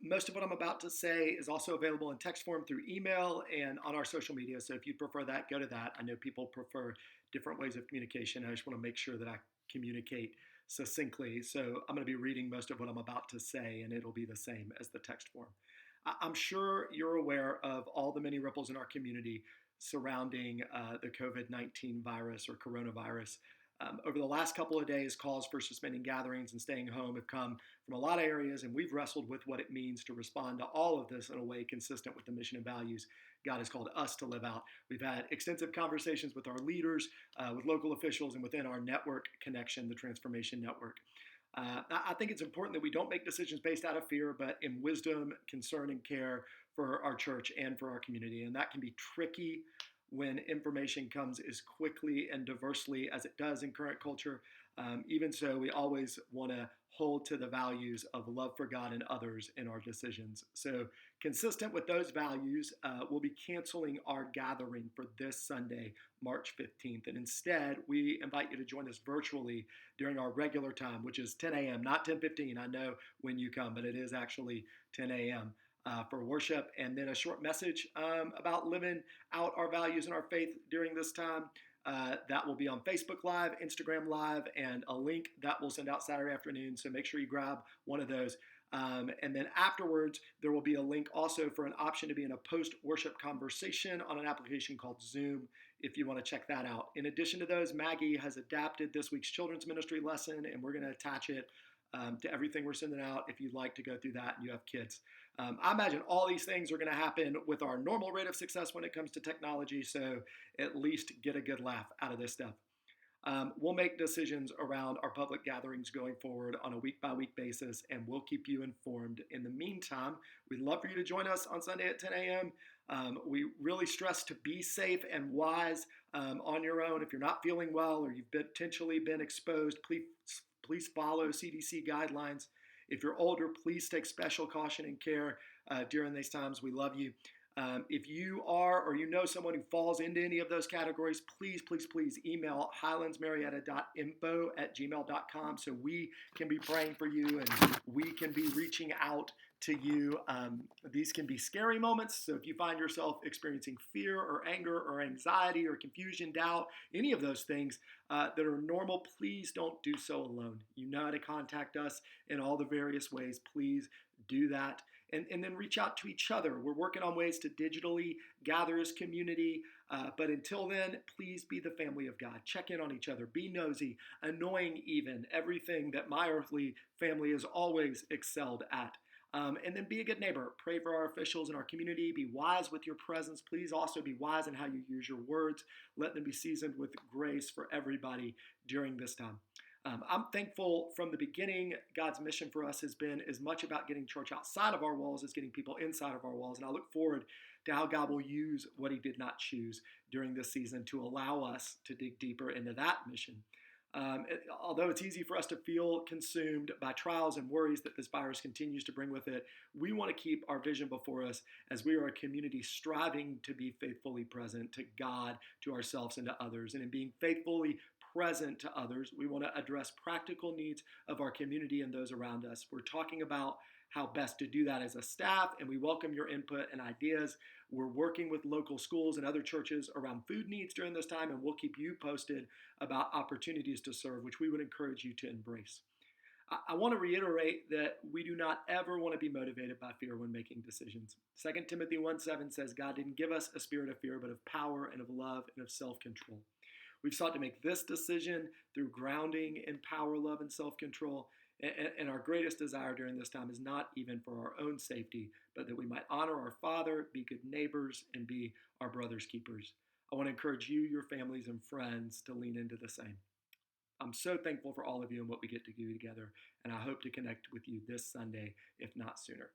Most of what I'm about to say is also available in text form through email and on our social media. So if you prefer that, go to that. I know people prefer different ways of communication. I just want to make sure that I communicate succinctly. So I'm going to be reading most of what I'm about to say, and it'll be the same as the text form. I'm sure you're aware of all the many ripples in our community surrounding the COVID-19 virus or coronavirus. Over the last couple of days, calls for suspending gatherings and staying home have come from a lot of areas, and we've wrestled with what it means to respond to all of this in a way consistent with the mission and values God has called us to live out. We've had extensive conversations with our leaders, with local officials, and within our network connection, the Transformation Network. I think it's important that we don't make decisions based out of fear, but in wisdom, concern, and care for our church and for our community. And that can be tricky when information comes as quickly and diversely as it does in current culture. Even so, we always want to hold to the values of love for God and others in our decisions. So, consistent with those values, we'll be canceling our gathering for this Sunday, March 15th. And instead, we invite you to join us virtually during our regular time, which is 10 a.m., not 10:15. I know when you come, but it is actually 10 a.m. For worship, and then a short message about living out our values and our faith during this time. That will be on Facebook Live, Instagram Live, and a link that we'll send out Saturday afternoon. So make sure you grab one of those. And then afterwards, there will be a link also for an option to be in a post-worship conversation on an application called Zoom, if you want to check that out. In addition to those, Maggie has adapted this week's children's ministry lesson, and we're going to attach it to everything we're sending out if you'd like to go through that and you have kids. I imagine all these things are going to happen with our normal rate of success when it comes to technology, so at least get a good laugh out of this stuff. We'll make decisions around our public gatherings going forward on a week-by-week basis, and we'll keep you informed. In the meantime, we'd love for you to join us on Sunday at 10 a.m. We really stress to be safe and wise on your own. If you're not feeling well or you've potentially been exposed, please follow CDC guidelines. If you're older, please take special caution and care during these times. We love you. If you are or you know someone who falls into any of those categories, please email highlandsmarietta.info@gmail.com so we can be praying for you and we can be reaching out to you. These can be scary moments, so if you find yourself experiencing fear or anger or anxiety or confusion, doubt, any of those things that are normal, please don't do so alone. You know how to contact us in all the various ways. Please do that. And then reach out to each other. We're working on ways to digitally gather as community. But until then, please be the family of God. Check in on each other. Be nosy, annoying even, everything that my earthly family has always excelled at. And then be a good neighbor. Pray for our officials in our community. Be wise with your presence. Please also be wise in how you use your words. Let them be seasoned with grace for everybody during this time. I'm thankful from the beginning, God's mission for us has been as much about getting church outside of our walls as getting people inside of our walls. And I look forward to how God will use what he did not choose during this season to allow us to dig deeper into that mission. Although it's easy for us to feel consumed by trials and worries that this virus continues to bring with it, we want to keep our vision before us as we are a community striving to be faithfully present to God, to ourselves, and to others. And in being faithfully present to others, we want to address practical needs of our community and those around us. We're talking about how best to do that as a staff, and we welcome your input and ideas. We're working with local schools and other churches around food needs during this time, and we'll keep you posted about opportunities to serve, which we would encourage you to embrace. I want to reiterate that we do not ever want to be motivated by fear when making decisions. 2 Timothy 1:7 says, God didn't give us a spirit of fear, but of power and of love and of self-control. We've sought to make this decision through grounding in power, love, and self-control. And our greatest desire during this time is not even for our own safety, but that we might honor our Father, be good neighbors, and be our brother's keepers. I want to encourage you, your families, and friends to lean into the same. I'm so thankful for all of you and what we get to do together, and I hope to connect with you this Sunday, if not sooner.